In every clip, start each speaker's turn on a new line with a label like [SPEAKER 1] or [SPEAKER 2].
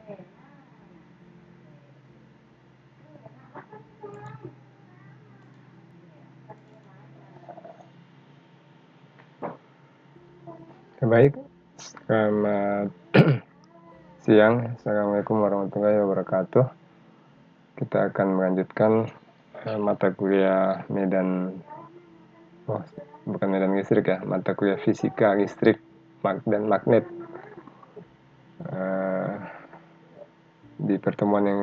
[SPEAKER 1] Baik, selamat siang. Assalamualaikum warahmatullahi wabarakatuh. Kita akan melanjutkan mata kuliah bukan medan listrik ya, mata kuliah fisika listrik dan magnet. Di pertemuan yang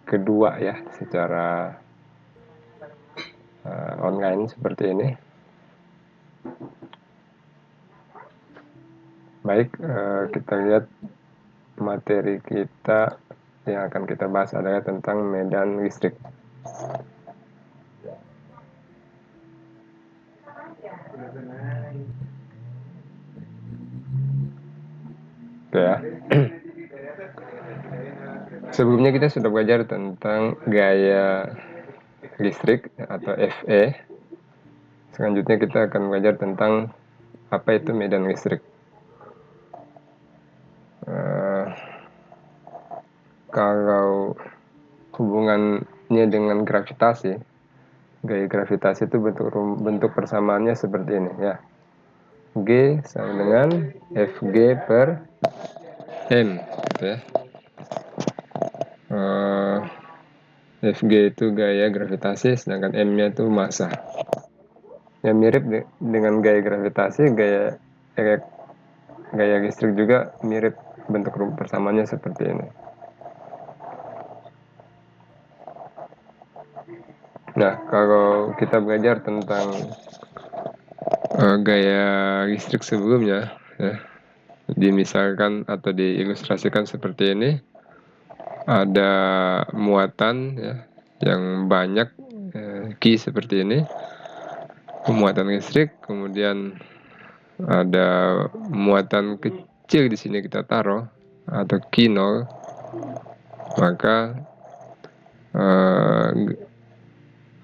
[SPEAKER 1] kedua ya, secara online seperti ini. Baik, kita lihat materi kita yang akan kita bahas adalah tentang medan listrik. Oke ya. Sebelumnya kita sudah belajar tentang gaya listrik atau FE. Selanjutnya kita akan belajar tentang apa itu medan listrik. Kalau hubungannya dengan gravitasi, gaya gravitasi itu bentuk persamaannya seperti ini ya. G sama dengan Fg per M gitu ya. Fg itu gaya gravitasi, sedangkan M-nya itu massa. Yang mirip dengan gaya gravitasi, gaya listrik juga mirip, bentuk persamaannya seperti ini. Nah, kalau kita belajar tentang gaya listrik sebelumnya, ya, dimisalkan atau diilustrasikan seperti ini, ada muatan ya, yang banyak, Q seperti ini, muatan listrik, kemudian ada muatan kecil di sini kita taruh atau Q0, maka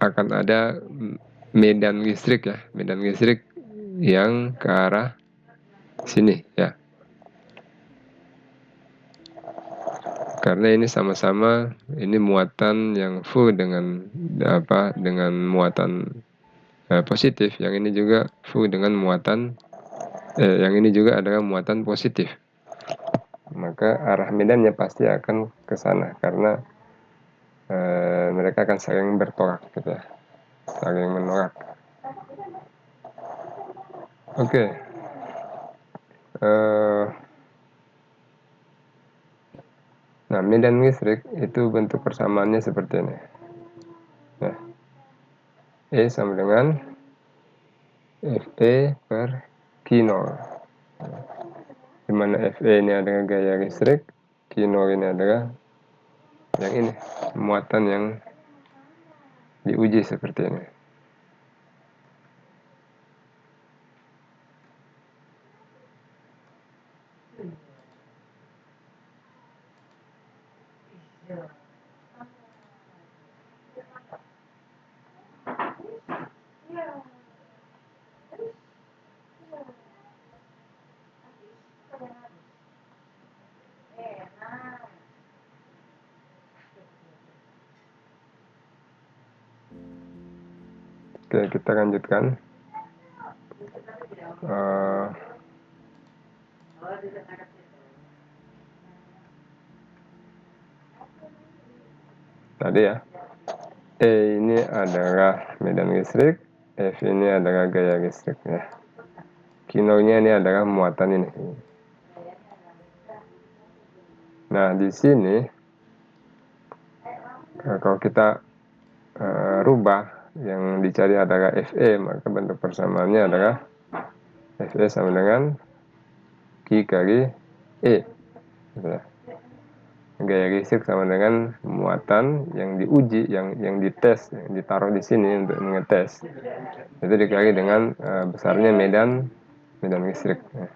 [SPEAKER 1] akan ada medan listrik ya, medan listrik yang ke arah sini ya. Karena ini sama-sama ini muatan yang full dengan muatan positif, yang ini juga full dengan muatan yang ini juga adalah muatan positif. Maka arah medannya pasti akan ke sana karena mereka akan saling bertolak gitu ya, saling menolak. Oke. Nah, medan listrik itu bentuk persamaannya seperti ini. Nah, E sama dengan Fe per Q0. Di mana Fe ini adalah gaya listrik, Q0 ini adalah yang ini, muatan yang diuji seperti ini. Oke, kita lanjutkan. Tadi ya, E ini adalah medan listrik, F ini adalah gaya listrik ya. Q0-nya ini adalah muatan ini. Nah, di sini kalau kita rubah, yang dicari adalah Fe, maka bentuk persamaannya adalah Fe sama dengan Q kali E gitu ya. Gaya listrik sama dengan muatan yang diuji, yang dites, yang ditaruh di sini untuk mengetes, itu dikali dengan besarnya medan listrik ya.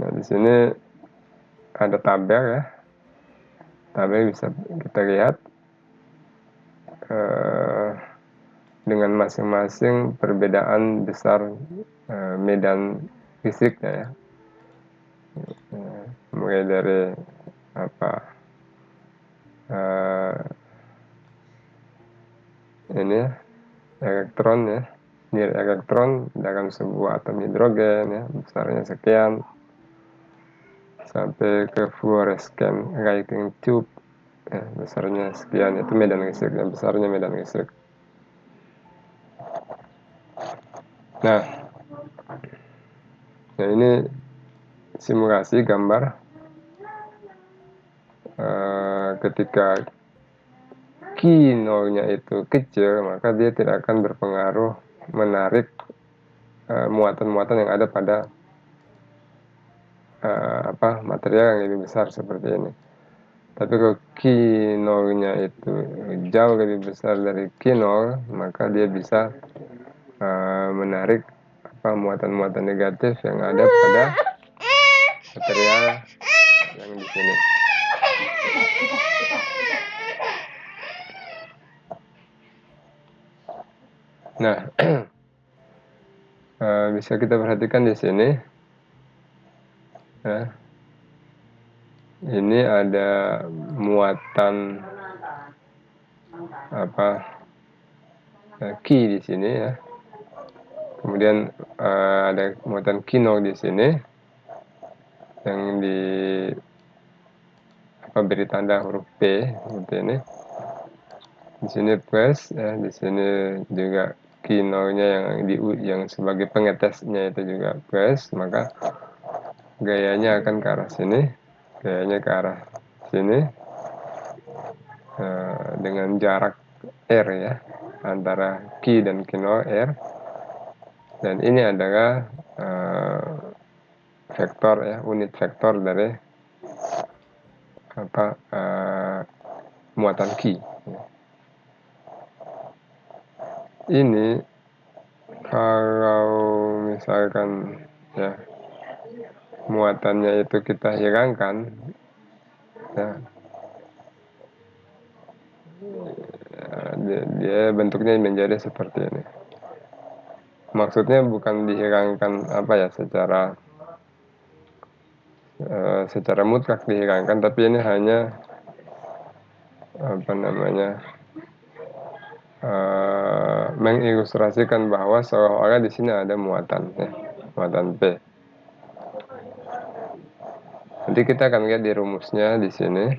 [SPEAKER 1] Nah, di sini ada tabel ya. Tabel bisa kita lihat dengan masing-masing perbedaan besar medan listriknya ya. Mulai dari apa ini ya, elektron ya, nilai elektron dalam sebuah atom hidrogen ya, besarnya sekian, sampai ke fluorescent Raking tube ya, besarnya sekian, itu medan listrik yang besarnya medan listrik. Nah ini simulasi gambar ketika Q nolnya itu kecil, maka dia tidak akan berpengaruh menarik muatan-muatan yang ada pada material yang lebih besar seperti ini. Tapi kalau Q nolnya itu jauh lebih besar dari Q nol, maka dia bisa menarik muatan-muatan negatif yang ada pada material yang di sini. Nah, bisa kita perhatikan di sini. Ya, ini ada muatan Q di sini ya. Kemudian ada muatan Q nol di sini yang beri tanda huruf P seperti ini. Di sini plus ya, di sini juga Q nolnya yang sebagai pengetesnya itu juga plus, maka gayanya akan ke arah sini, gayanya ke arah sini dengan jarak R ya, antara Q dan Q nol R, dan ini adalah vektor ya, unit vektor dari muatan Q. Ini kalau misalkan ya muatannya itu kita hilangkan ya, dia bentuknya menjadi seperti ini. Maksudnya bukan dihilangkan secara mutlak dihilangkan, tapi ini hanya mengilustrasikan bahwa seolah-olah di sini ada muatan ya, muatan P. Nanti kita akan lihat di rumusnya di sini.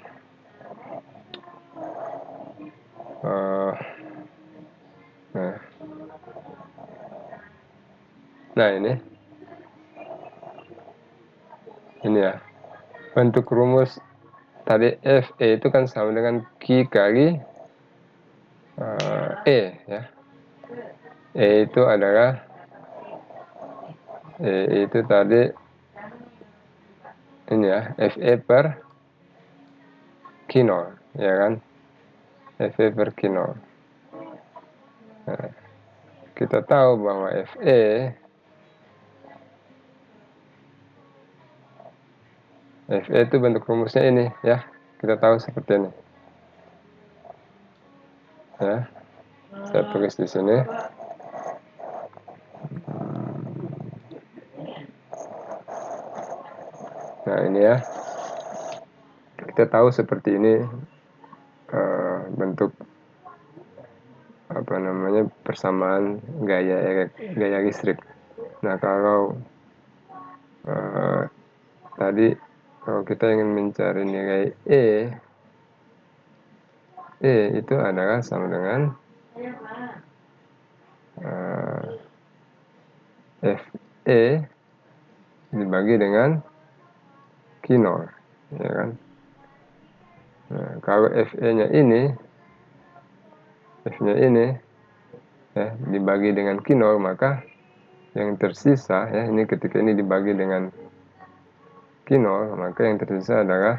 [SPEAKER 1] Nah ini ya, bentuk rumus tadi Fe itu kan sama dengan Q kali E ya. E itu adalah itu tadi ini ya, Fe per Q nol ya kan, Fe per Q nol. Nah, kita tahu bahwa Fe itu bentuk rumusnya ini ya, kita tahu seperti ini ya. Saya tulis di sini. Nah ini ya, kita tahu seperti ini bentuk persamaan gaya listrik. Nah kalau tadi kalau kita ingin mencari nilai E itu adalah sama dengan Fe dibagi dengan Q nol ya kan. Nah, kalau Fe-nya ini ya dibagi dengan Q nol, maka yang tersisa ya, ini ketika ini dibagi dengan Q nol, maka yang tersisa adalah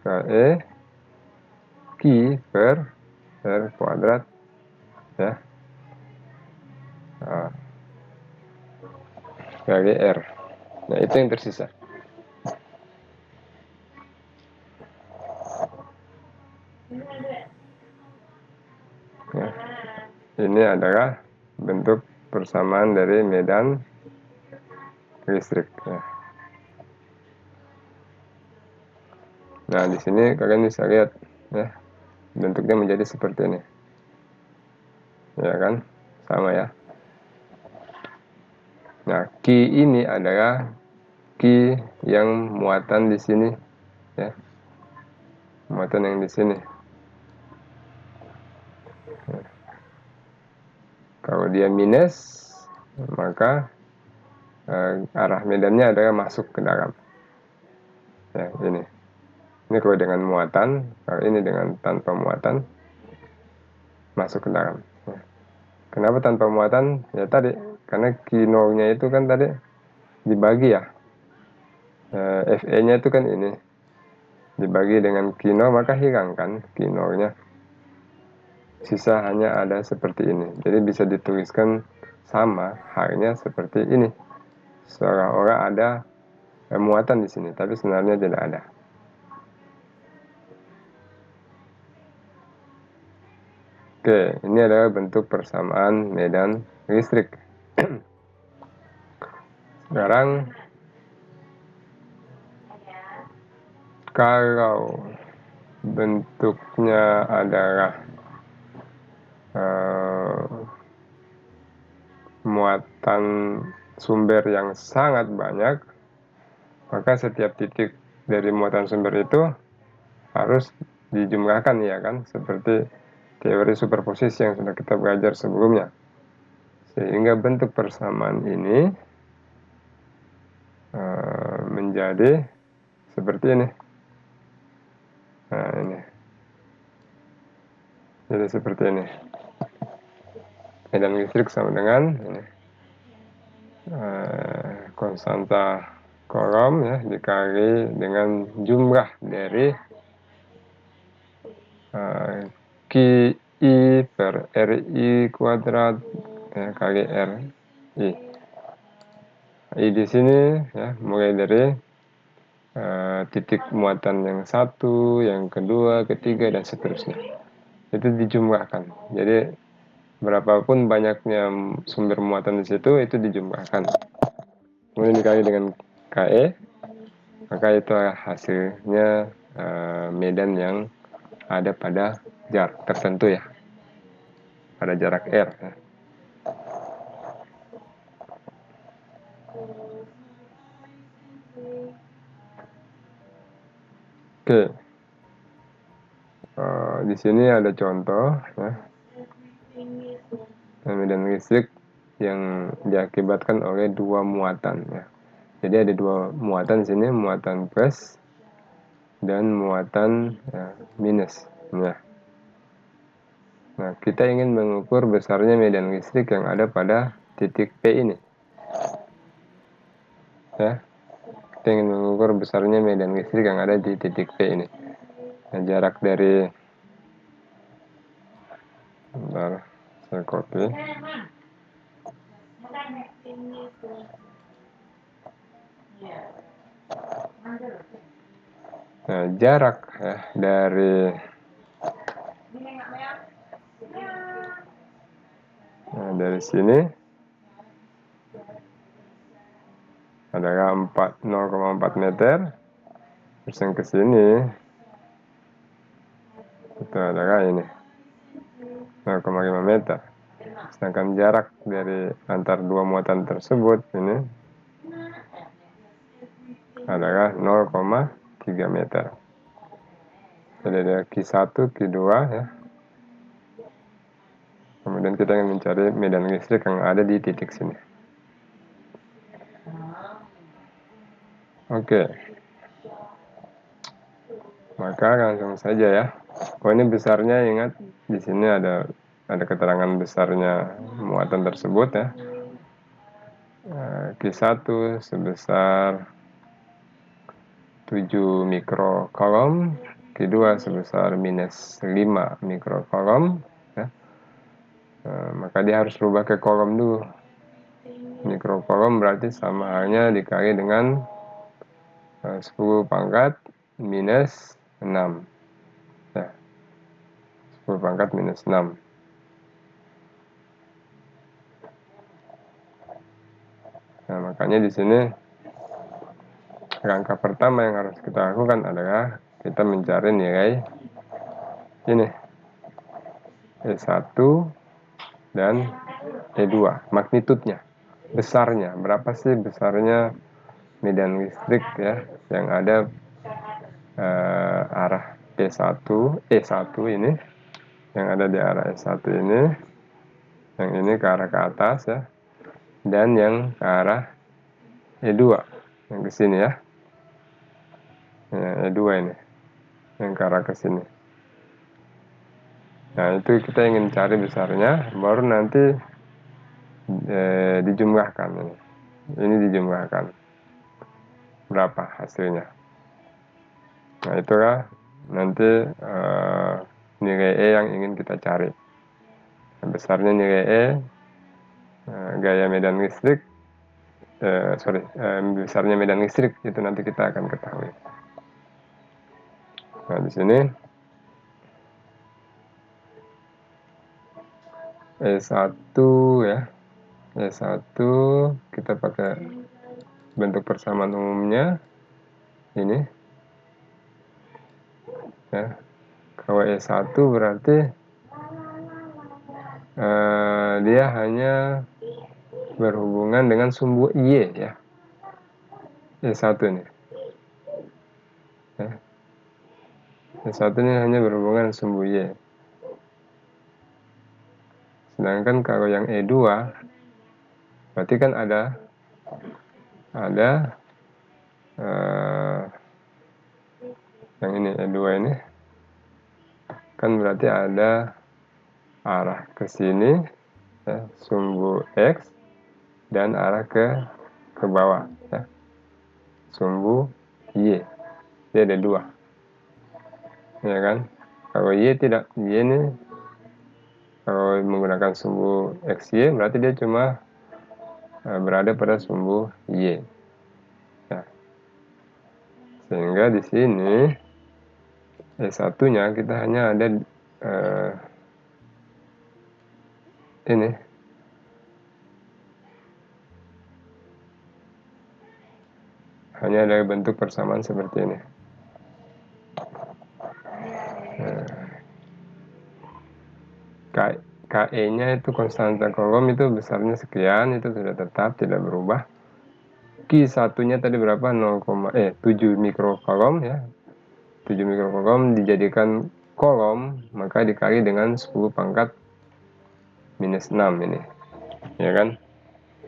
[SPEAKER 1] Ke Q per R kuadrat ya, kali R. Nah itu yang tersisa. Ya. Ini adalah bentuk persamaan dari medan listrik ya. Nah, di sini kalian bisa lihat ya, bentuknya menjadi seperti ini. Ya kan? Sama ya. Nah, Q ini adalah Q yang muatan di sini ya. Muatan yang di sini. Ya. Kalau dia minus, maka arah medannya adalah masuk ke dalam. Ya, ini. Ini kalau dengan muatan, kalau ini dengan tanpa muatan, masuk ke dalam. Ya. Kenapa tanpa muatan? Ya tadi, karena Q0-nya itu kan tadi dibagi ya. Fe-nya itu kan ini. Dibagi dengan Q0, maka hilang kan Q0-nya. Sisa hanya ada seperti ini. Jadi bisa dituliskan sama halnya seperti ini. Seolah-olah ada muatan di sini, tapi sebenarnya tidak ada. Oke, ini adalah bentuk persamaan medan listrik. Sekarang, kalau bentuknya adalah muatan sumber yang sangat banyak, maka setiap titik dari muatan sumber itu harus dijumlahkan ya kan, seperti teori superposisi yang sudah kita belajar sebelumnya. Sehingga bentuk persamaan ini menjadi seperti ini. Nah, ini. Jadi seperti ini. Medan listrik sama dengan ini. Konstanta Coulomb ya dikali dengan jumlah dari QI per RI kuadrat ya, kali RI. I di sini ya mulai dari titik muatan yang satu, yang kedua, ketiga dan seterusnya. Itu dijumlahkan. Jadi berapapun banyaknya sumber muatan di situ itu dijumlahkan. Kemudian dikali dengan KE, maka itu hasilnya medan yang ada pada jarak tertentu ya, pada jarak R ya. Oke, di sini ada contoh ya, medan listrik yang diakibatkan oleh dua muatan ya. Jadi ada dua muatan sini, muatan plus dan muatan minus ya. Nah, kita ingin mengukur besarnya medan listrik yang ada pada titik P ini ya. Kita ingin mengukur besarnya medan listrik yang ada di titik P ini. Nah, jarak dari, bentar, saya copy. Nah, jarak ya dari sini adalah 0,4 meter. Terus yang ke sini itu adalah ini 0,5 meter. Sedangkan jarak dari antar dua muatan tersebut ini adalah 0,3 meter. Jadi ada Q1, Q2 ya. Kemudian kita ingin mencari medan listrik yang ada di titik sini. Oke. Maka langsung saja ya. Oh, ini besarnya, ingat di sini ada keterangan besarnya muatan tersebut ya. Q1 sebesar 7 mikrocoulomb, Q2 sebesar minus 5 mikrocoulomb ya. Maka dia harus rubah ke coulomb dulu. Mikrocoulomb berarti sama halnya dikali dengan 10 pangkat minus 6 ya. 10 pangkat minus 6. Nah, makanya di sini langkah pertama yang harus kita lakukan adalah kita mencari nilai ini E1 dan E2, magnitudnya, besarnya, berapa sih besarnya medan listrik ya yang ada arah E1 ini, yang ada di arah E1 ini, yang ini ke arah ke atas ya, dan yang ke arah E2 yang ke sini ya. E2 ini yang ke arah ke sini. Nah, itu kita ingin cari besarnya, baru nanti dijumlahkan ini. Ini dijumlahkan berapa hasilnya. Nah, itulah nanti nilai E yang ingin kita cari. Nah, besarnya nilai E, gaya medan listrik, besarnya medan listrik itu nanti kita akan ketahui. Nah, di sini E1 ya, E1 kita pakai bentuk persamaan umumnya ini ya. Kalau E1 berarti dia hanya berhubungan dengan sumbu Y ya, E1 ini ya. E1 ini hanya berhubungan dengan sumbu Y. Sedangkan kalau yang E2 berarti kan ada yang ini E2 ini kan berarti ada arah ke sini ya, sumbu X, dan arah ke bawah ya, sumbu Y. Dia ada 2 ya kan. Kalau Y tidak, Y ini kalau menggunakan sumbu XY berarti dia cuma berada pada sumbu Y ya. Sehingga di sini E1 nya kita hanya ada ini hanya ada bentuk persamaan seperti ini. KE nya itu konstanta kolom itu besarnya sekian, itu sudah tetap tidak berubah. Q1 nya tadi berapa? 7 mikrokolom ya. 7 mikrokolom dijadikan kolom, maka dikali dengan 10 pangkat minus 6 ini ya kan,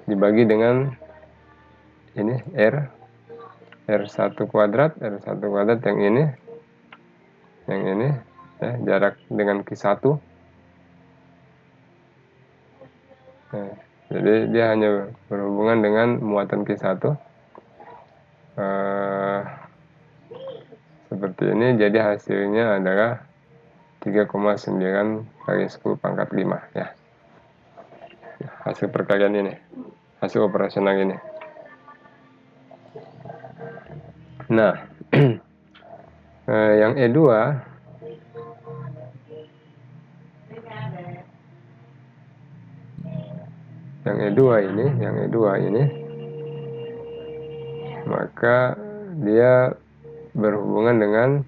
[SPEAKER 1] dibagi dengan ini R1 kuadrat yang ini ya, jarak dengan Q1 nah, jadi dia hanya berhubungan dengan muatan Q1 seperti ini. Jadi hasilnya adalah 3,9 kali 10 pangkat 5 ya, hasil perkalian ini, hasil operasional ini. Nah yang E2 ini maka dia berhubungan dengan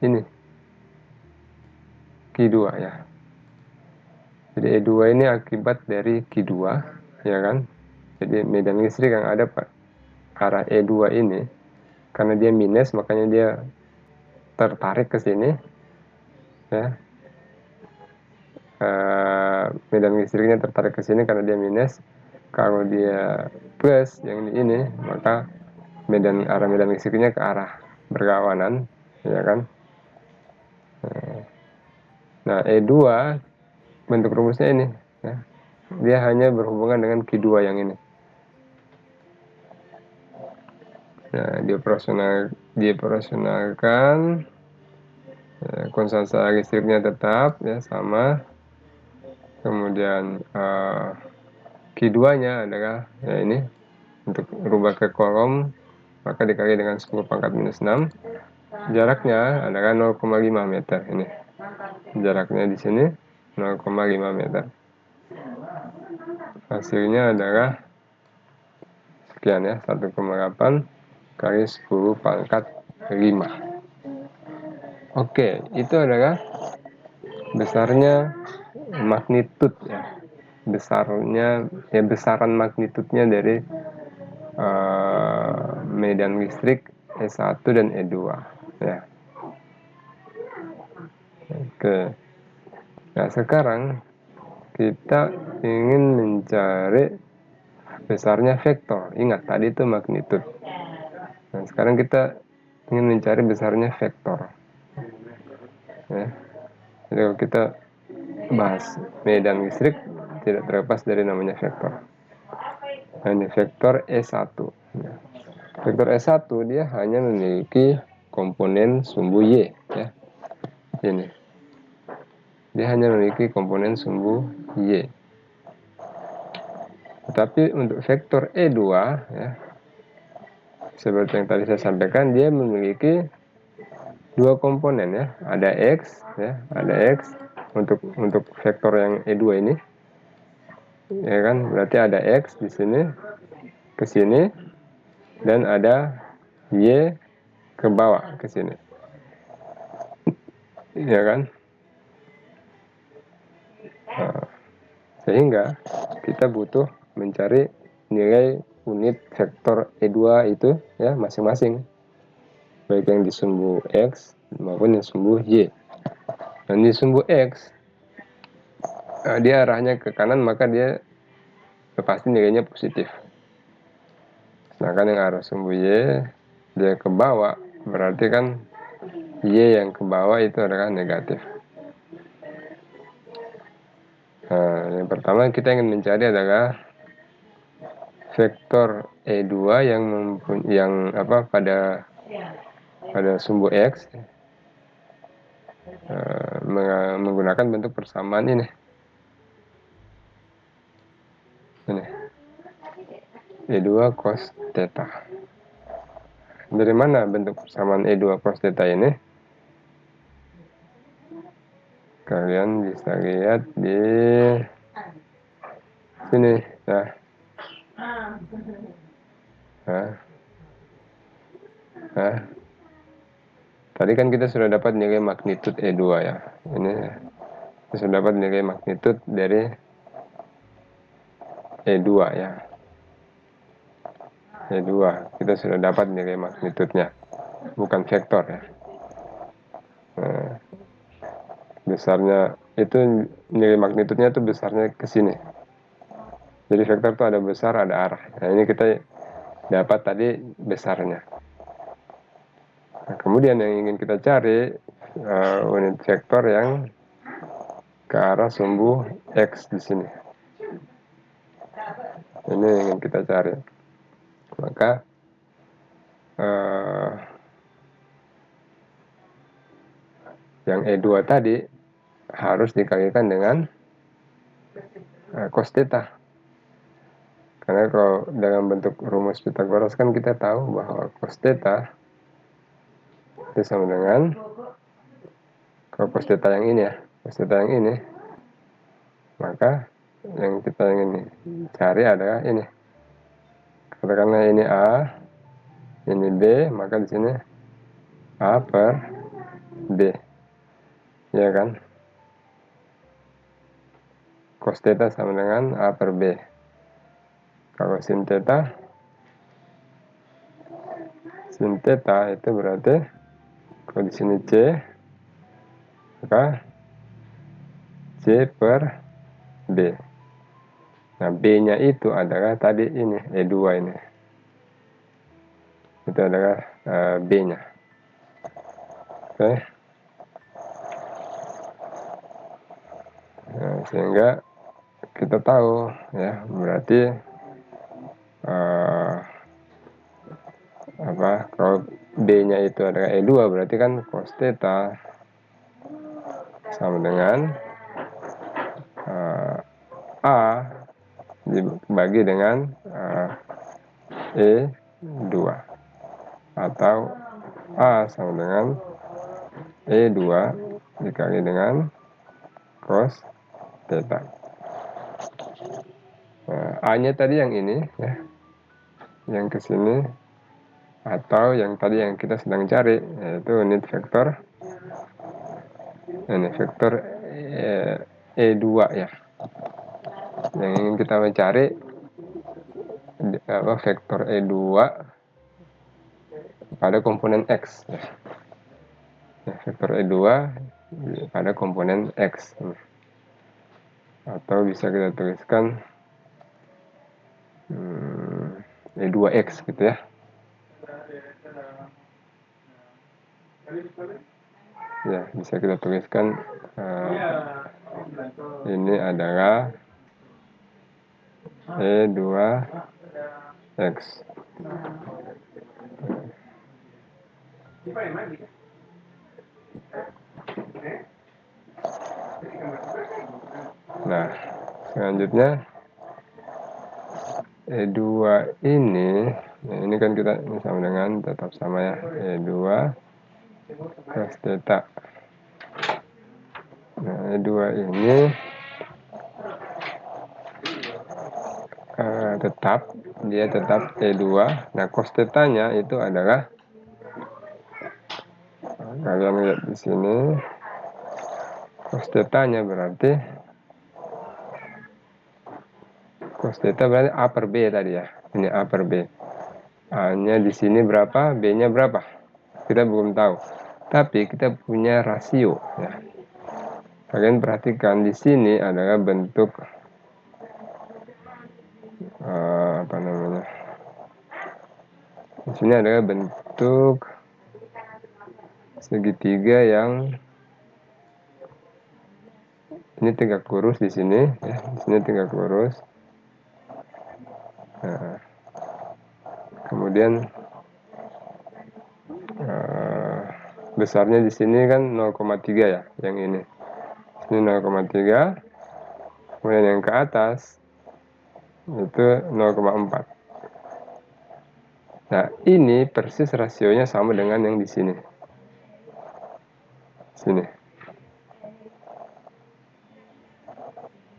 [SPEAKER 1] ini Q2 ya. Jadi E2 ini akibat dari Q2 ya kan. Jadi medan listrik yang ada arah E2 ini karena dia minus, makanya dia tertarik ke sini ya. Medan listriknya tertarik ke sini karena dia minus. Kalau dia plus yang ini, maka arah medan listriknya ke arah berlawanan ya kan. Nah E2 bentuk rumusnya ini ya. Dia hanya berhubungan dengan Q2 yang ini. Nah, dioperasionalkan ya, konstanta listriknya tetap ya sama. Kemudian Q2 nya adalah ya ini, untuk rubah ke kolom maka dikali dengan 10 pangkat minus 6. Jaraknya adalah 0,5 meter ini. Jaraknya di sini 0,5 meter. Hasilnya adalah sekian ya, 1,8 kali 10 pangkat 5. Oke, itu adalah besarnya magnitud ya, besaran magnitudnya dari medan listrik E1 dan E2 ya. Oke, nah sekarang kita ingin mencari besarnya vektor. Ingat tadi itu magnitud. Nah sekarang kita ingin mencari besarnya vektor ya. Jadi kalau kita bahas medan listrik, tidak terlepas dari namanya vektor. Nah, ini vektor E1 ya. Vektor E1 dia hanya memiliki komponen sumbu Y ya. Ini dia hanya memiliki komponen sumbu Y. Tetapi untuk vektor E2 ya, seperti yang tadi saya sampaikan, dia memiliki dua komponen ya, ada X ya, ada X untuk vektor yang E2 ini ya kan, berarti ada X di sini ke sini dan ada Y ke bawah ke sini ya kan. Nah, sehingga kita butuh mencari nilai unit vektor E2 itu ya masing-masing, baik yang di sumbu X maupun yang sumbu Y. Dan di sumbu X dia arahnya ke kanan, maka dia pasti nilainya positif. Sedangkan yang arah sumbu Y dia ke bawah, berarti kan Y yang ke bawah itu adalah negatif. Nah, yang pertama kita ingin mencari adalah vektor E2 pada sumbu X menggunakan bentuk persamaan ini. E2 cos theta. Dari mana bentuk persamaan E2 cos theta ini? Kalian bisa lihat di sini. Nah, tadi kan kita sudah dapat nilai magnitud E2 ya. Ini kita sudah dapat nilai magnitud dari E2 ya. E2 kita sudah dapat nilai magnitudnya, bukan vektor ya. Nah, besarnya itu nilai magnitudnya itu besarnya ke sini. Jadi vektor itu ada besar, ada arah. Nah, ini kita dapat tadi besarnya. Nah, kemudian yang ingin kita cari unit vektor yang ke arah sumbu X di sini. Ini yang ingin kita cari. Maka yang E2 tadi harus dikalikan dengan cos theta. Karena kalau dalam bentuk rumus Pythagoras kan kita tahu bahwa cos theta itu sama dengan, kalau cos theta yang ini ya, cos theta yang ini, maka yang kita ingin cari adalah ini. Katakanlah ini A, ini B, maka di sini A per B, ya kan? Cos theta sama dengan A per B. Kalau sin theta itu berarti kalau di sini C, maka C per B. Nah, B-nya itu adalah tadi ini, E2 ini. Itu adalah B-nya. Oke. Nah, sehingga kita tahu ya, berarti kalau B-nya itu adalah E2, berarti kan cos theta sama dengan A dibagi dengan E2, atau A sama dengan E2 dikali dengan cos theta. Nah, A-nya tadi yang ini ya. yang ke sini, atau yang tadi yang kita sedang cari, yaitu unit vektor ini vektor E2 ya. Yang ingin kita mencari vektor E2 pada komponen X ya. Vektor E2 pada komponen X, atau bisa kita tuliskan E2X gitu ya. Ya, bisa kita tuliskan ini adalah E2X. Nah, selanjutnya E2 ini, ini kan kita sama dengan tetap sama ya, E2 cos theta. Nah, E2 ini dia tetap E2. Nah, cos theta-nya itu adalah, kalian lihat di sini, cos theta-nya berarti cos theta berarti A per B tadi ya. Ini A per B. A-nya di sini berapa, B-nya berapa? Kita belum tahu. Tapi kita punya rasio ya. Kalian perhatikan di sini adalah bentuk apa namanya? Di sini adalah bentuk segitiga yang ini tegak lurus di sini ya. Di sini tegak lurus. Nah, kemudian besarnya di sini kan 0,3 ya, yang ini. Ini 0,3. Kemudian yang ke atas itu 0,4. Nah, ini persis rasionya sama dengan yang di sini. Sini.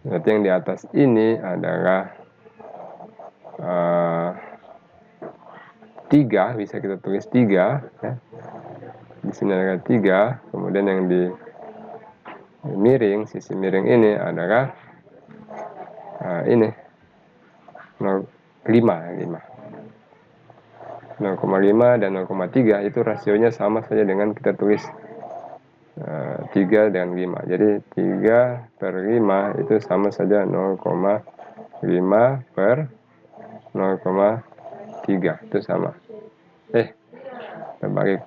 [SPEAKER 1] Berarti yang di atas ini adalah 3, bisa kita tulis 3 ya. Di sini ada 3, kemudian yang di miring, sisi miring ini adalah ini 0,5 dan 0,3 itu rasionya sama saja dengan kita tulis 3 dan 5. Jadi 3 per 5 itu sama saja 0,5 per 0,3, itu sama. Terbalik,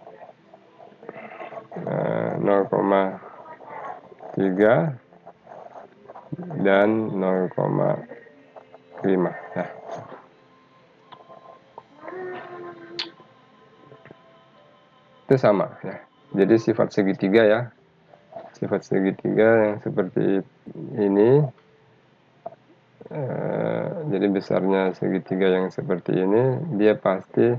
[SPEAKER 1] 0,3 dan 0,5. Nah, itu sama ya. Jadi sifat segitiga ya, sifat segitiga yang seperti ini, jadi besarnya segitiga yang seperti ini, dia pasti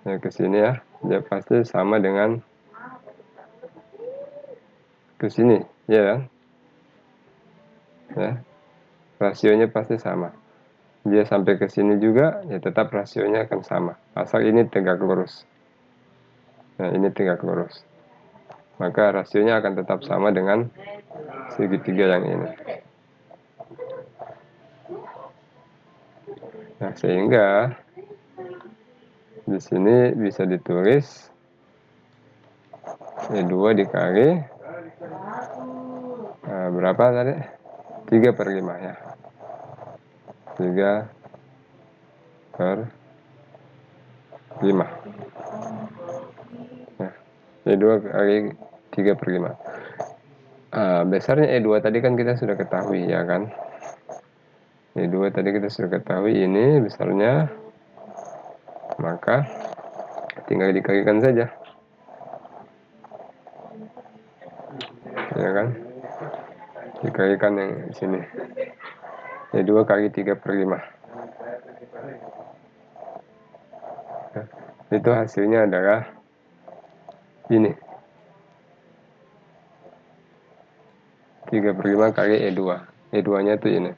[SPEAKER 1] ya ke sini ya, dia pasti sama dengan ke sini ya kan, ya rasionya pasti sama. Dia sampai ke sini juga ya tetap rasionya akan sama, asal ini tegak lurus. Nah, ini tegak lurus, maka rasionya akan tetap sama dengan segitiga yang ini. Nah, sehingga di sini bisa ditulis E2 dikali berapa tadi? 3 per 5 ya. 3 per 5. Nah, E2 kali 3 per 5. Besarnya E2 tadi kan kita sudah ketahui ya kan. E2 tadi kita sudah ketahui ini besarnya, maka tinggal dikalikan saja ya kan, dikalikan yang di sini E2 kali 3 per 5 ya. Itu hasilnya adalah ini 3 per 5 kali E2. E2 nya itu ini.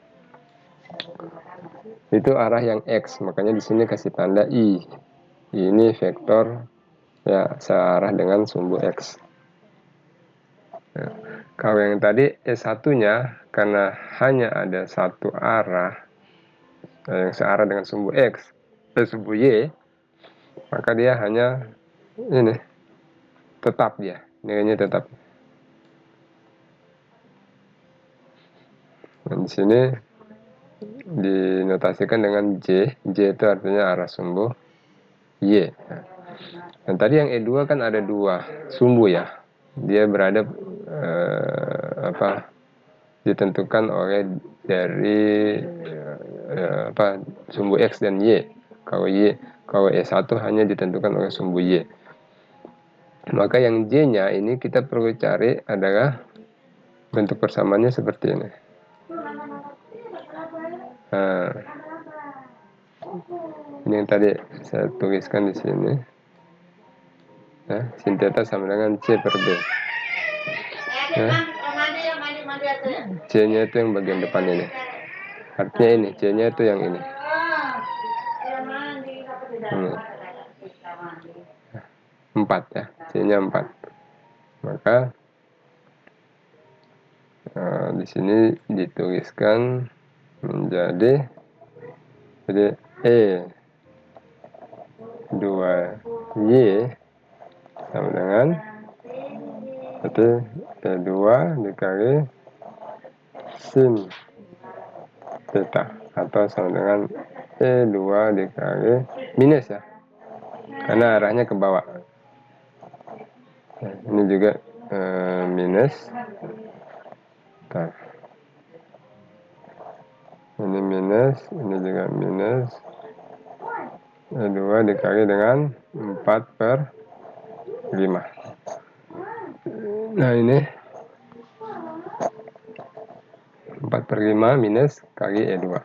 [SPEAKER 1] itu arah yang X, makanya di sini kasih tanda I. Ini vektor ya searah dengan sumbu X. Nah, kalau yang tadi E1-nya karena hanya ada satu arah yang searah dengan sumbu X, sumbu Y, maka dia hanya ini tetap, dia nilainya tetap. Dan di sini dinotasikan dengan J. J itu artinya arah sumbu Y. Dan tadi yang E2 kan ada dua sumbu ya. Dia berada ditentukan oleh dari sumbu X dan Y. Kalau E1 hanya ditentukan oleh sumbu Y. Maka yang J-nya ini kita perlu cari adalah bentuk persamaannya seperti ini. Nah, ini yang tadi saya tuliskan di sini. Ya, sin theta sama dengan C per B. Ya. C-nya itu yang bagian depan ini. Artinya ini, C-nya itu yang ini. Ini. 4 ya, C-nya 4. Maka di sini dituliskan menjadi E 2Y sama dengan berarti E2 dikali sin theta atau sama dengan E2 dikali minus ya, karena arahnya ke bawah. Nah, ini juga minus. Nah, ini minus, ini juga minus. E2 dikali dengan 4/5. Nah ini 4/5 minus kali E2.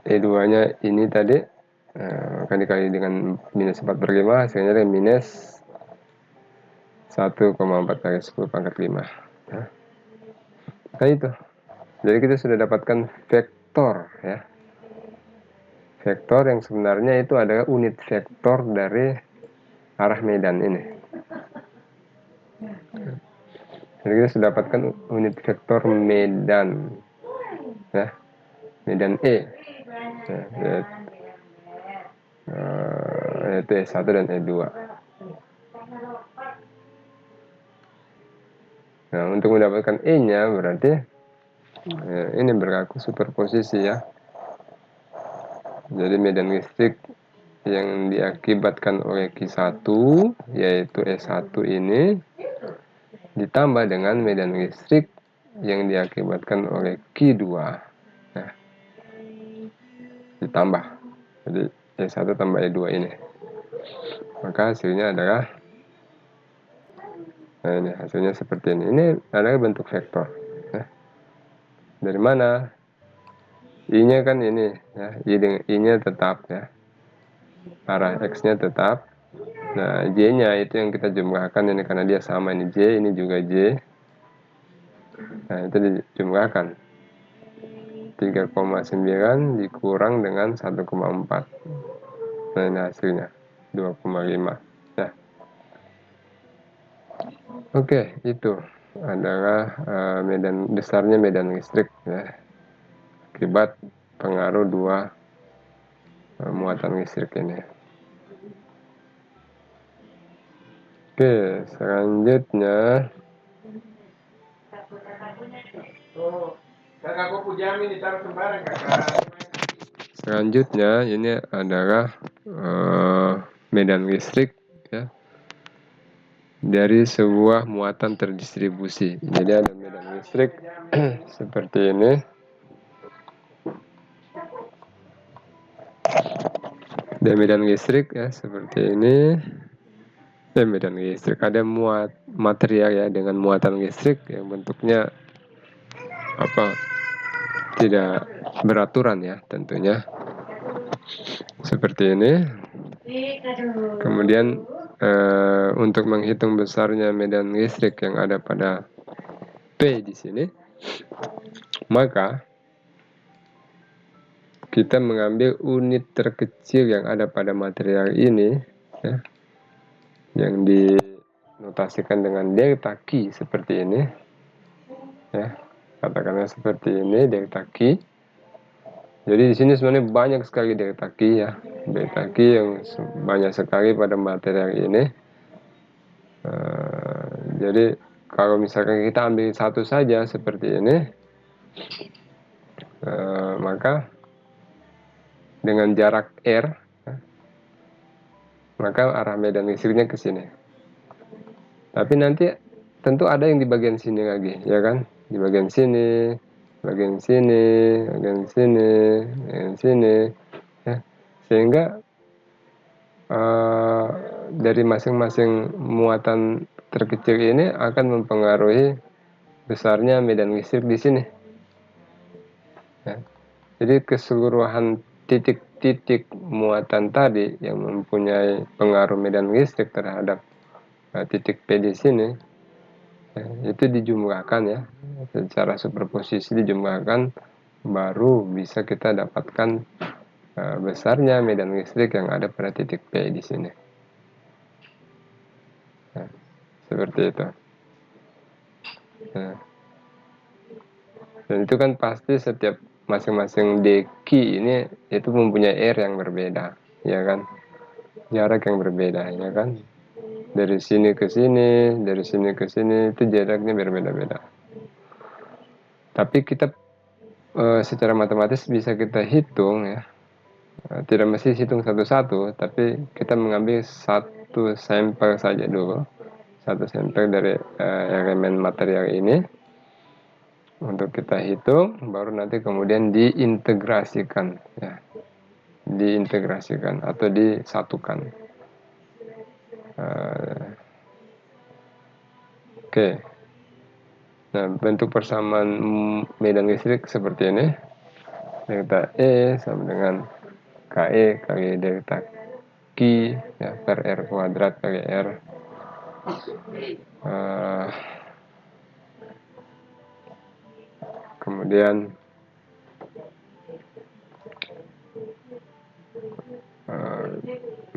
[SPEAKER 1] E2 nya ini tadi akan dikali dengan minus 4/5, hasilnya adalah minus 1,4 kali 10 pangkat 5. Nah itu, jadi kita sudah dapatkan vektor ya. Vektor yang sebenarnya itu adalah unit vektor dari arah medan ini. Jadi kita sudah dapatkan unit vektor medan ya, medan E ya, yaitu E1 dan E2. Nah, untuk mendapatkan E-nya berarti ini berlaku superposisi ya. Jadi medan listrik yang diakibatkan oleh Q1 yaitu E1 ini ditambah dengan medan listrik yang diakibatkan oleh Q2 nah, ditambah, jadi E1 tambah E2 ini, maka hasilnya adalah ini hasilnya seperti ini. Ini adalah bentuk vektor ya. Dari mana? I-nya kan ini ya, I-nya tetap ya, arah X-nya tetap. Nah, J-nya itu yang kita jumlahkan ini karena dia sama, ini J, ini juga J. Nah, itu dijumlahkan. 3,9 dikurang dengan 1,4. Nah, ini hasilnya 2,5. Ya. Oke, itu adalah besarnya medan listrik ya, akibat pengaruh dua muatan listrik ini. Oke, selanjutnya ini adalah medan listrik ya, dari sebuah muatan terdistribusi. Jadi ada medan listrik seperti ini. Ada medan listrik ya seperti ini. Medan listrik ada material ya dengan muatan listrik yang bentuknya tidak beraturan ya tentunya seperti ini. Kemudian untuk menghitung besarnya medan listrik yang ada pada P di sini, maka kita mengambil unit terkecil yang ada pada material ini, ya, yang dinotasikan dengan delta Q seperti ini, ya, katakanlah seperti ini delta Q. Jadi di sini sebenarnya banyak sekali delta Q, ya, delta Q yang banyak sekali pada material ini. Jadi kalau misalkan kita ambil satu saja seperti ini, maka dengan jarak R, maka arah medan listriknya ke sini. Tapi nanti tentu ada yang di bagian sini lagi, ya kan? Di bagian sini, bagian sini, bagian sini, bagian sini, ya. Sehingga dari masing-masing muatan terkecil ini akan mempengaruhi besarnya medan listrik di sini. Ya. Jadi keseluruhan titik-titik muatan tadi yang mempunyai pengaruh medan listrik terhadap titik P di sini, ya, itu dijumlahkan, ya, secara superposisi dijumlahkan, baru bisa kita dapatkan besarnya medan listrik yang ada pada titik P di sini. Nah, seperti itu. Nah, dan itu kan pasti setiap masing-masing deki ini itu mempunyai R yang berbeda, ya kan, jarak yang berbeda, ya kan, dari sini ke sini, dari sini ke sini itu jaraknya berbeda-beda. Tapi kita secara matematis bisa kita hitung, ya, tidak mesti hitung satu-satu, tapi kita mengambil satu sampel saja dulu, satu sampel dari elemen material ini untuk kita hitung, baru nanti kemudian diintegrasikan, ya, diintegrasikan atau disatukan. Oke. Nah, bentuk persamaan medan listrik seperti ini. Delta E sama dengan KE kali delta Q, ya, per R kuadrat kali R. Kemudian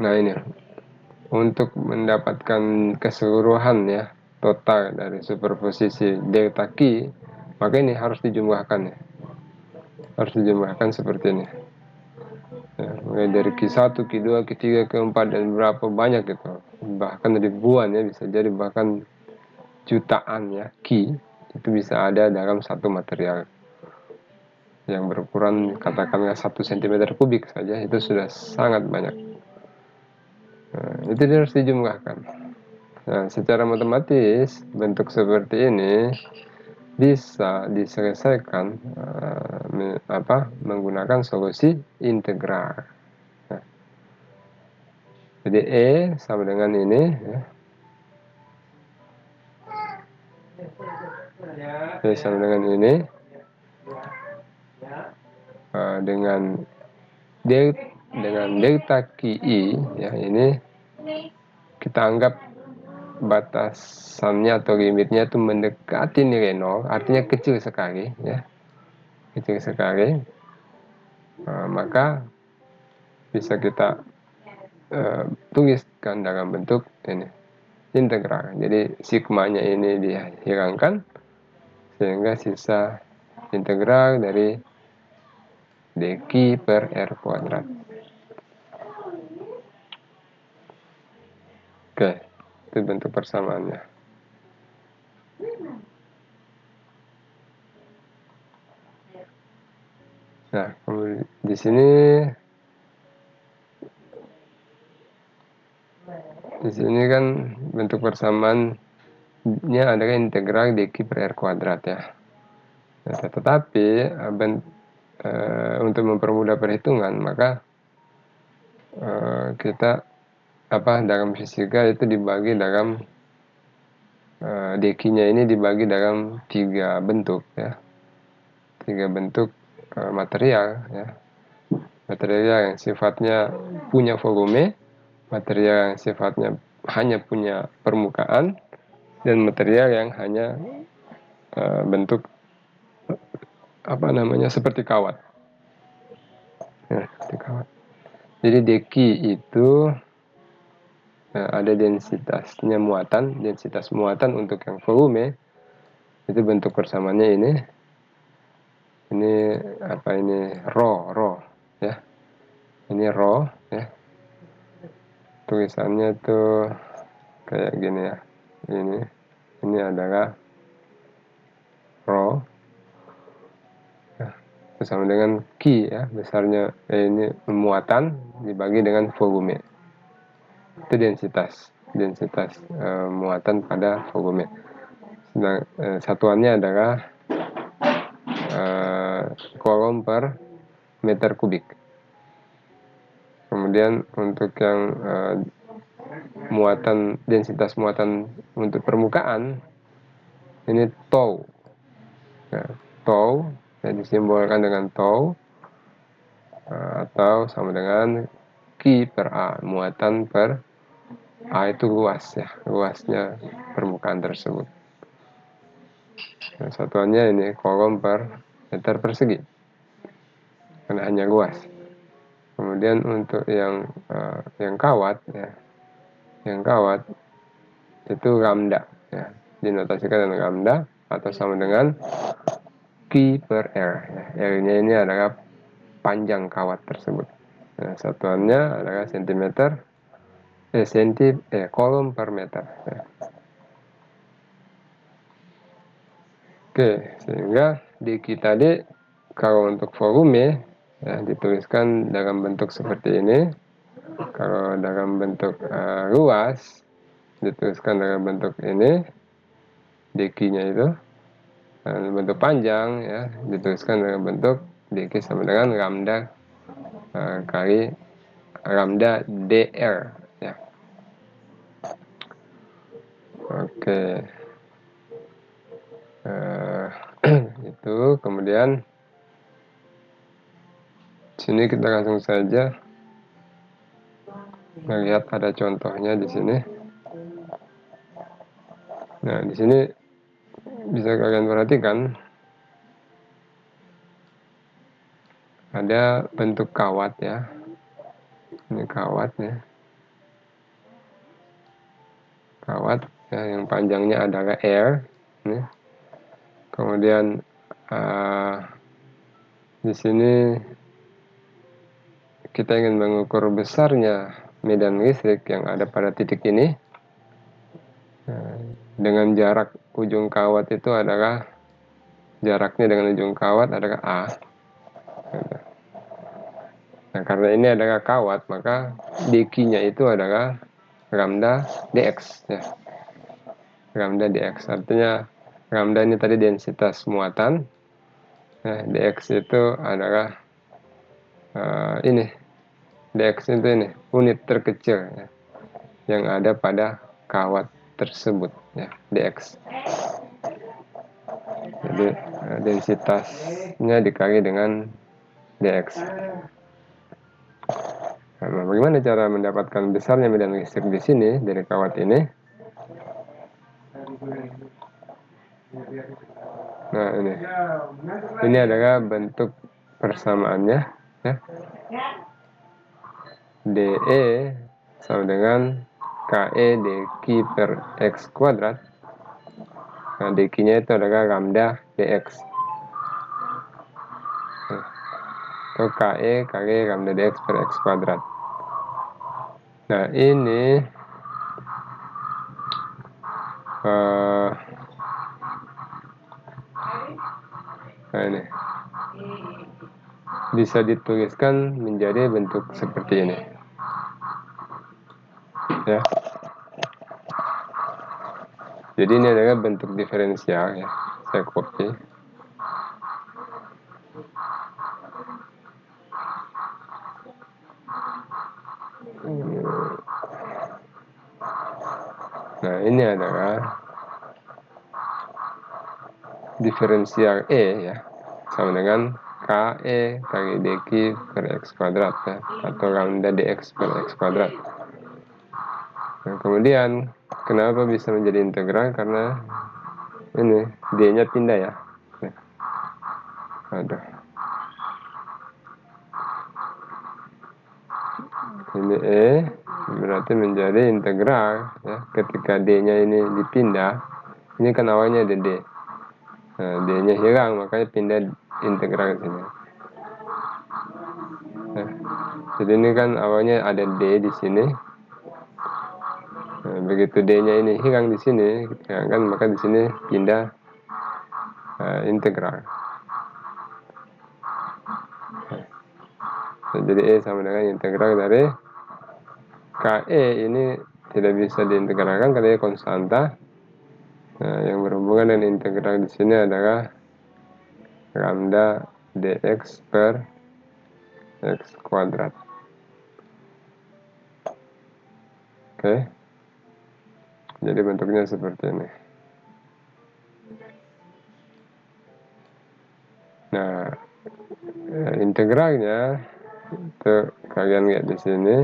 [SPEAKER 1] nah ini untuk mendapatkan keseluruhan, ya, total dari superposisi delta Q, maka ini harus dijumlahkan, ya, harus dijumlahkan seperti ini, ya, mulai dari Q1, Q2, Q3, Q4 dan berapa banyak gitu, bahkan ribuan, ya, bisa jadi bahkan jutaan, ya, Q itu bisa ada dalam satu material yang berukuran katakanlah 1 cm kubik saja, itu sudah sangat banyak. Nah, itu harus dijumlahkan. Nah, secara matematis bentuk seperti ini bisa diselesaikan menggunakan solusi integral. Nah, jadi E sama dengan ini, ya. E sama dengan ini, dengan delta QI, ya, ini kita anggap batasannya atau limitnya itu mendekati nilai 0, artinya kecil sekali, ya, kecil sekali. Maka bisa kita tuliskan dalam bentuk ini integral. Jadi sigmanya ini dihilangkan sehingga sisa integral dari dq per R kuadrat. Oke, itu bentuk persamaannya. Nah, kemudian di sini kan bentuk persamaannya adalah integral dq per R kuadrat, ya. Nah, tetapi untuk mempermudah perhitungan, maka kita dalam fisika itu dibagi dalam dq-nya ini dibagi dalam 3 bentuk, ya, 3 bentuk material, ya. Material yang sifatnya punya volume, material yang sifatnya hanya punya permukaan, dan material yang hanya bentuk seperti kawat. kawat. Jadi deki itu ada densitasnya muatan, densitas muatan untuk yang volume itu bentuk persamaannya ini apa ini rho ya, ini rho ya, tulisannya tuh kayak gini ya, ini adalah rho ya, bersama dengan Q ya, besarnya ini muatan dibagi dengan volume, itu densitas muatan pada volume. Sedang, satuannya adalah kolom per meter kubik. Kemudian untuk yang densitas muatan untuk permukaan ini tau ya, tau ya, disimbolkan dengan tau atau sama dengan Q per A, muatan per A itu luas ya, luasnya permukaan tersebut. Nah, satuannya ini kolom per meter persegi karena hanya luas. Kemudian untuk yang kawat ya, yang kawat itu lambda ya, dinotasikan dengan lambda atau sama dengan Q per R ya. R-nya ini adalah panjang kawat tersebut. Nah, satuannya adalah kolom per meter ya. Oke, sehingga di kita tadi kalau untuk volume ya, dituliskan dalam bentuk seperti ini. Kalau dalam bentuk luas dituliskan dalam bentuk ini, dq-nya itu. Dan bentuk panjang ya dituliskan dalam bentuk dq sama dengan lambda kali lambda dr ya. Oke. Itu kemudian sini kita langsung saja melihat ada contohnya di sini. Nah, di sini bisa kalian perhatikan ada bentuk kawat ya. Ini kawat ya. Kawat ya, yang panjangnya adalah R. Ini. Kemudian di sini kita ingin mengukur besarnya medan listrik yang ada pada titik ini. Nah, dengan jarak ujung kawat itu adalah jaraknya dengan ujung kawat adalah A. Nah, karena ini adalah kawat, maka dq-nya itu adalah lambda dx ya. Lambda dx artinya lambda ini tadi densitas muatan. Nah, dx itu adalah ini dx itu ini unit terkecil ya, yang ada pada kawat tersebut ya, dx. Jadi densitasnya dikali dengan dx. Nah, bagaimana cara mendapatkan besarnya medan listrik di sini dari kawat ini? Nah, ini adalah bentuk persamaannya ya. DE sama dengan KE dq per x kuadrat. Nah, dq-nya itu adalah lambda dx. Atau KE kali lambda dx per x kuadrat. Nah, ini ini bisa dituliskan menjadi bentuk seperti ini ya. Jadi ini adalah bentuk diferensial ya, saya copy. Nah, ini adalah diferensial E ya, sama dengan KE kali dq per x kuadrat ya, atau lambda dx per x kuadrat. Nah, kemudian kenapa bisa menjadi integral? Karena ini D-nya pindah ya. Aduh. ini E berarti menjadi integral ya. Ketika D-nya ini dipindah, ini kan awalnya ada D. Nah, D-nya hilang, makanya pindah integral ke sini. Nah, jadi ini kan awalnya ada D di sini. Nah, begitu D-nya ini hilang di sini, ya kan, maka di sini pindah integral. Nah, jadi E sama dengan integral dari KE ini tidak bisa diintegralkan karena konstanta. Nah, yang berhubungan dengan integral di sini adalah lambda dx per x kuadrat. Oke, jadi bentuknya seperti ini. Nah, integralnya itu kalian lihat di sini.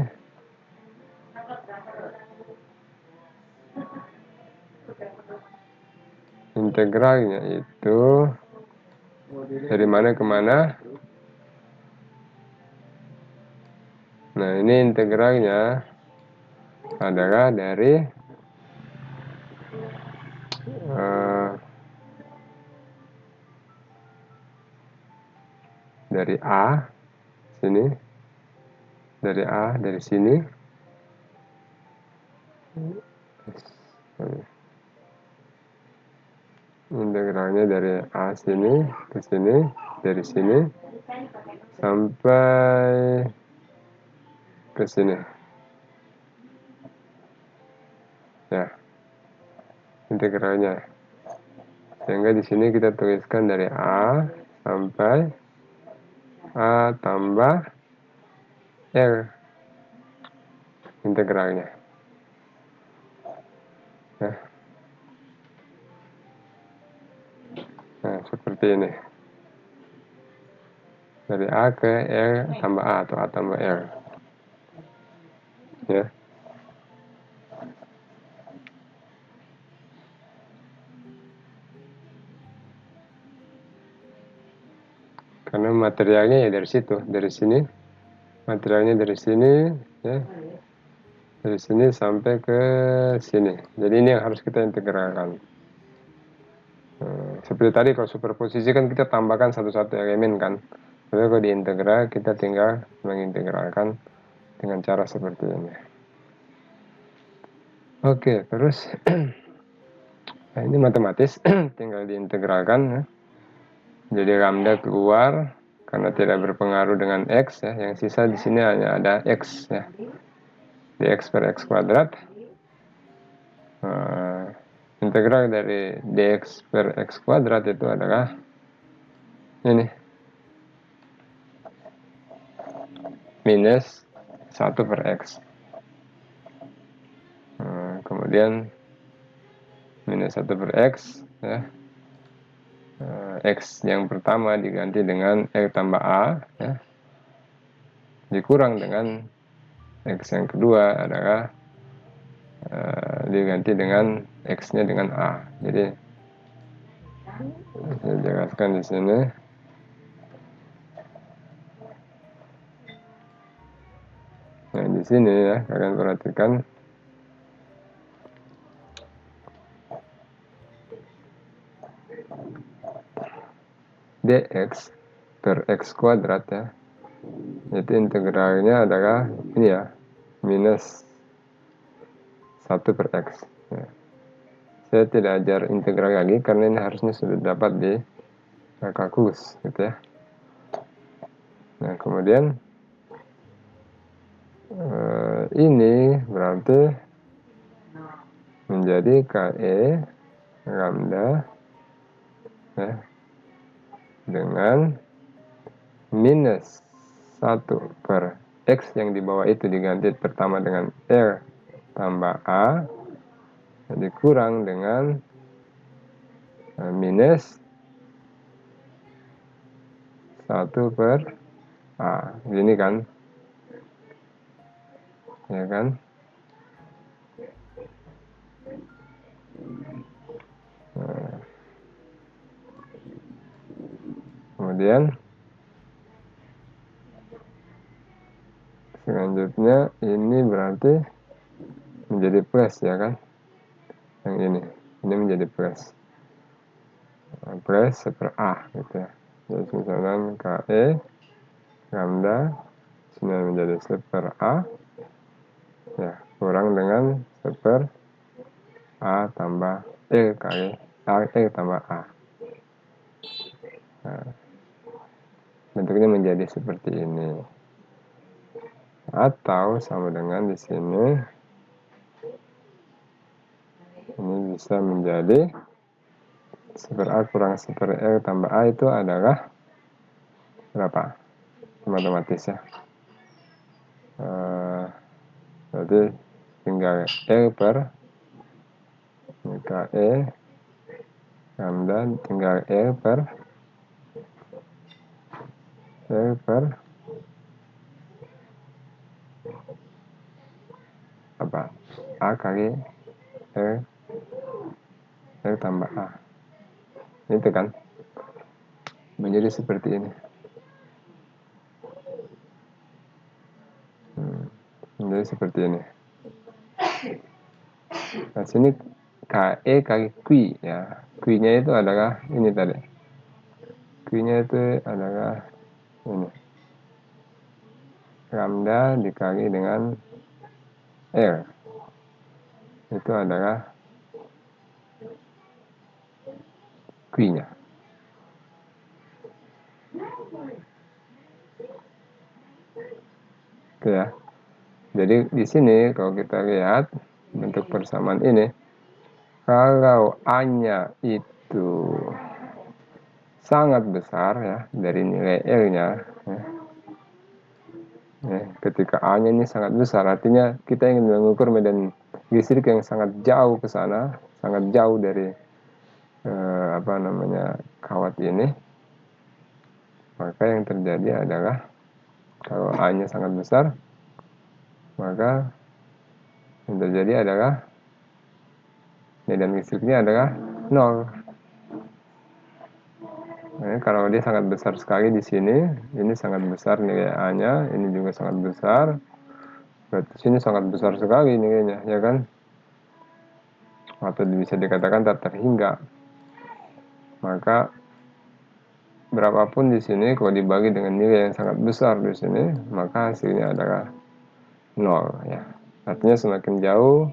[SPEAKER 1] Integralnya itu dari mana ke mana? Nah, ini integralnya adalah dari A sini, dari A dari sini, integralnya dari A sini ke sini, dari sini sampai ke sini. Ya, integralnya. Sehingga di sini kita tuliskan dari A sampai A tambah R integralnya. Ya. Nah, seperti ini. Dari A ke R tambah A atau A tambah R. Ya. Karena materialnya ya dari situ, dari sini. Materialnya dari sini, ya. Dari sini sampai ke sini. Jadi ini yang harus kita integralkan. Seperti tadi kalau superposisi kan kita tambahkan satu-satu elemen kan. Tapi kalau diintegral kita tinggal mengintegralkan dengan cara seperti ini. Oke, terus nah ini matematis tinggal diintegralkan ya. Jadi lambda keluar karena tidak berpengaruh dengan x ya. Yang sisa di sini hanya ada x ya. Dx per x kuadrat. Integral dari dx per x kuadrat itu adalah ini minus 1 per x. Kemudian minus 1 per x ya. X yang pertama diganti dengan X tambah A ya. Dikurang dengan X yang kedua adalah diganti dengan X-nya dengan A. Jadi saya jelaskan di sini. Nah, di sini ya, kalian perhatikan. Dx per x kuadrat ya. Itu integralnya adalah ini ya, minus 1 per x. Ya. Saya tidak ajar integral lagi karena ini harusnya sudah dapat di kalkulus gitu ya. Nah, kemudian ini berarti menjadi KE lambda ya, dengan minus 1 per X yang di bawah itu diganti pertama dengan R tambah A dikurang dengan minus 1 per A. Gini kan, ya kan. Kemudian selanjutnya artinya ini berarti menjadi plus ya kan, yang ini menjadi plus, plus seper A gitu ya. Jadi misalkan KE lambda sini menjadi seper A ya, kurang dengan seper A tambah E kali E tambah A. Nah, bentuknya menjadi seperti ini, atau sama dengan di sini ini bisa menjadi seper A kurang seper E tambah A itu adalah berapa matematis ya, berarti tinggal E per KE lambda tinggal E per apa A kali E tambah A, itu kan menjadi seperti ini. Menjadi seperti ini. Nah sini KE kali Q ya, Q nya itu adalah ini tadi, Q nya itu adalah ini lambda dikali dengan L, itu adalah Q nya. Oke ya. Jadi di sini kalau kita lihat bentuk persamaan ini, kalau A-nya itu sangat besar ya dari nilai L-nya ya, ketika A-nya ini sangat besar, artinya kita ingin mengukur medan listrik yang sangat jauh ke sana, sangat jauh dari kawat ini, maka yang terjadi adalah kalau A-nya sangat besar, maka yang terjadi adalah medan listriknya adalah 0. Nah, kalau dia sangat besar sekali di sini, ini sangat besar nilai A-nya, ini juga sangat besar, berarti sini sangat besar sekali nilainya, ya kan? Atau bisa dikatakan tak terhingga. Maka berapapun di sini kalau dibagi dengan nilai yang sangat besar di sini, maka hasilnya adalah 0 ya. Artinya semakin jauh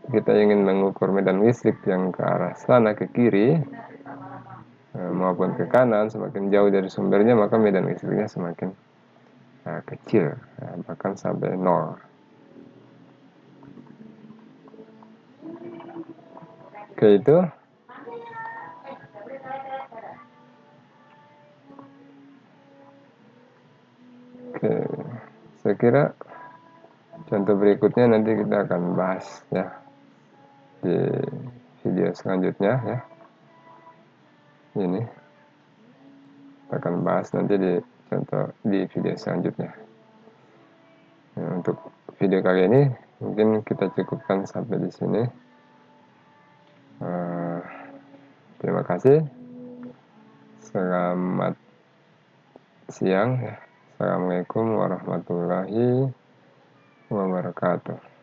[SPEAKER 1] kita ingin mengukur medan listrik yang ke arah sana ke kiri maupun ke kanan, semakin jauh dari sumbernya, maka medan listriknya semakin kecil, bahkan sampai 0. Oke, itu saya kira contoh berikutnya nanti kita akan bahas ya di video selanjutnya ya. Ini kita akan bahas nanti di video selanjutnya. Nah, untuk video kali ini mungkin kita cukupkan sampai di sini. Terima kasih. Selamat siang ya. Assalamualaikum warahmatullahi wabarakatuh.